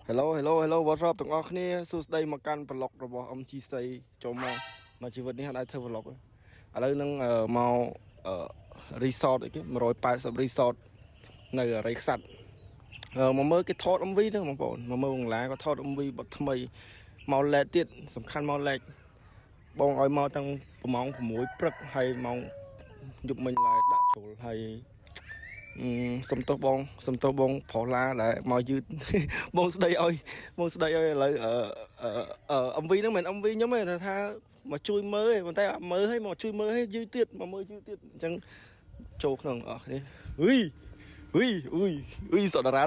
Hello hello hello what's up ទាំងអស់គ្នាសួស្តីមកកាន់ vlog របស់ MG សីចូលមកជីវិតនេះអត់ធ្វើ vlog ទេឥឡូវនឹងមក resort អីគេ180 resort នៅរៃខ្សាត់មកមើលគេថត MV ហ្នឹងបងប្អូនមកមើលអង្លាក៏ថត MV បទថ្មីមកលេតទៀតសំខាន់មកលេតបងឲ្យមកតាំងម៉ោង6ព្រឹកហើយម៉ោងយប់មិញឡើយដាក់ចូលហើយសុំទោសបងប្រុសឡាដែលមកយឺតបងស្ដីឲ្យឥឡូវMV ហ្នឹងមិន MV ខ្ញុំទេថាមកជួយមើលទេប៉ុន្តែអត់មើលឲ្យមកជួយមើលឲ្យយឺតទៀតមកមើលយឺតទៀតអញ្ចឹងចូលក្នុងអស់គ្នាអ៊ុយសតារា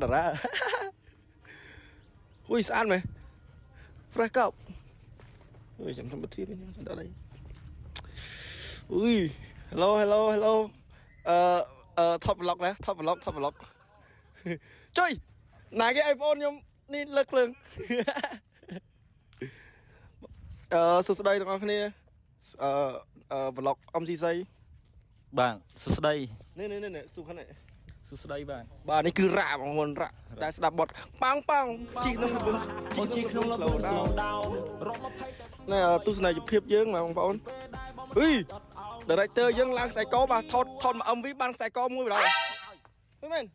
អ៊ុយស្អាតមែន fresh កប់អុយចាំបិទទ្វារវិញចាំដាក់អីអ៊ុយ hello ថត vlog ណាថត vlog ចុយណាគេ iPhone ខ្ញុំនេះលើកភ្លើងសួស្តីទាំងអស់គ្នាvlog MG សីបាទសួស្តីនេះសួរខាងនេះសួស្តីបាទនេះគឺរ៉ាបងប្អូនរ៉ាដែលស្ដាប់បទប៉ងជីក្នុងល្បឿនជីក្នុងល្បឿន slow down នេះទស្សនីយភាពយើងបងប្អូនអុយ director យើងឡើងខ្សែកបាទថតមក MV បានខ្សែកមួយបណ្ដោយមែន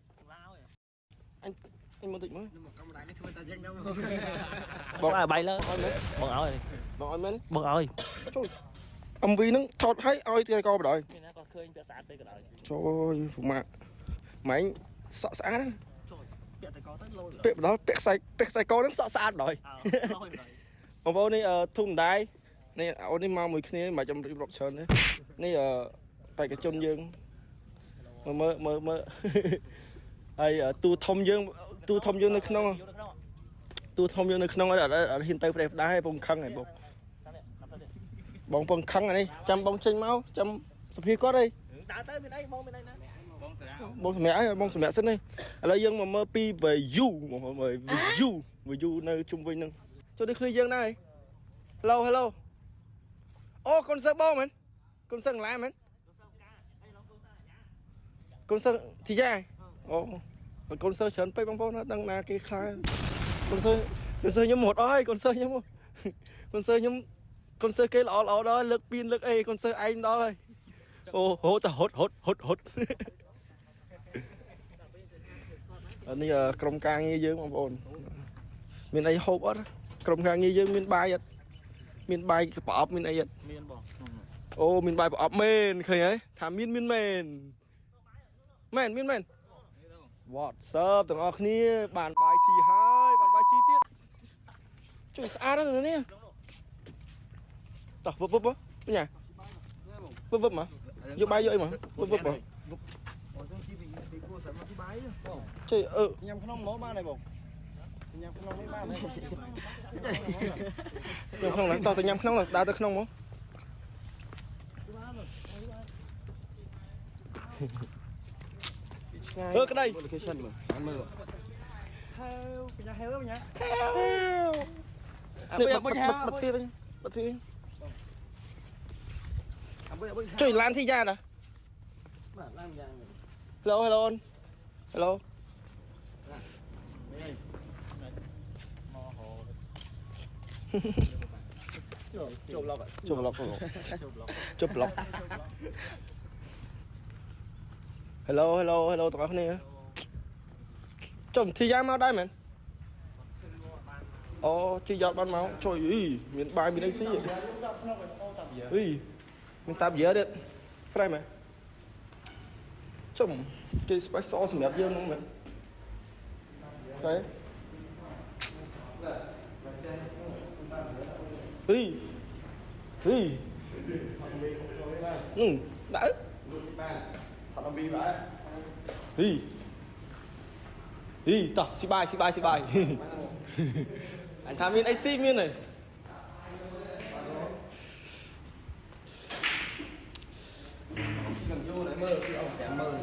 អញមកតិចមើលកាមេរ៉ានេះធ្វើតែយ៉ាងណាបងឲ្យបាយលើបងឲ្យមែនបងឲ្យជួយ MV ហ្នឹងថតឲ្យខ្សែកបណ្ដោយនេះណាគាត់ឃើញពាក់ស្អាតទៅក៏ដោយចូលពុកម៉ាក់ម៉ែងសក់ស្អាតចូលពាក់តែកទៅលោពាក់បណ្ដោយពាក់ខ្សែកហ្នឹងសក់ស្អាតបណ្ដោយបងប្អូននេះធុំដែរនេះអូននេះមកមួយគ្នាមកចាំរៀបរាប់ច្រើននេះបេក្ខជនយើងមើលហើយទូធំយើងនៅក្នុងអត់ហ៊ានទៅប្រេះផ្ដាស់ឯងបងខឹងឯងបងពងខឹងអានេះចាំបងចេញមកចាំសុភាគាត់អីដើរទៅមានអីបងមានអីណាបងសម្រាប់សិននេះឥឡូវយើងមកមើលពី view បងប្អូនមើល view នៅជុំវិញហ្នឹងចូលនេះគ្នាយើងដែរ hello អូកូនសើបងមែនកូនសើឡាមែនកូនសើទីយ៉ាអូកូនសើច្រើនពេកបងប្អូនដឹងណាគេខ្លាចកូនសើខ្ញុំហត់អស់ហើយកូនសើខ្ញុំគេល្អដល់លើកពីនលើកអីកូនសើឯងដល់ហើយអូហូតតែហត់នេះក្រុមការងារយើងបងប្អូនមានអីហូបអត់ក្រុមការងារយើងមានបាយអត់មានបាយប្រអប់មានអីអត់មានបងអូមានបាយប្រអប់មែនឃើញហើយថាមានមែន What's up ទាំងអស់គ្នាបានបាយស៊ីហើយបានបាយស៊ីទៀតជួយស្អាតណាស់នេះតោះវឹបបញ្ញាវឹបមកយកបាយយកអីមកវឹបបងជួយញ៉ាំក្នុងមកបានហើយបងញ៉ាំក្នុងនេះបានហើយក្នុងហ្នឹងតោះទៅញ៉ាំក្នុងដើរទៅក្នុងមកក្តី location មើលហេវបញ្ញាហេវបញ្ញាបិទទ្វារវិញជួយឡានទីយ៉ាណាបាទឡានយ៉ាង hello ជប់ឡុកhello ទាំងអស់គ្នាចុះធីយ៉ាមកដែរមែនអូជីយ៉ាត់បានមកជួយមានបាយមានអីស៊ីមានតាបយើទៀត fresh មែនចុំគេ special សម្រាប់យើងហ្នឹងមែនឃើញដាក់ថត MV បាទតោះស៊ីបាយអញថាមានអីស៊ីមានទេខ្ញុំយូរតែមើលគឺអត់តែមើល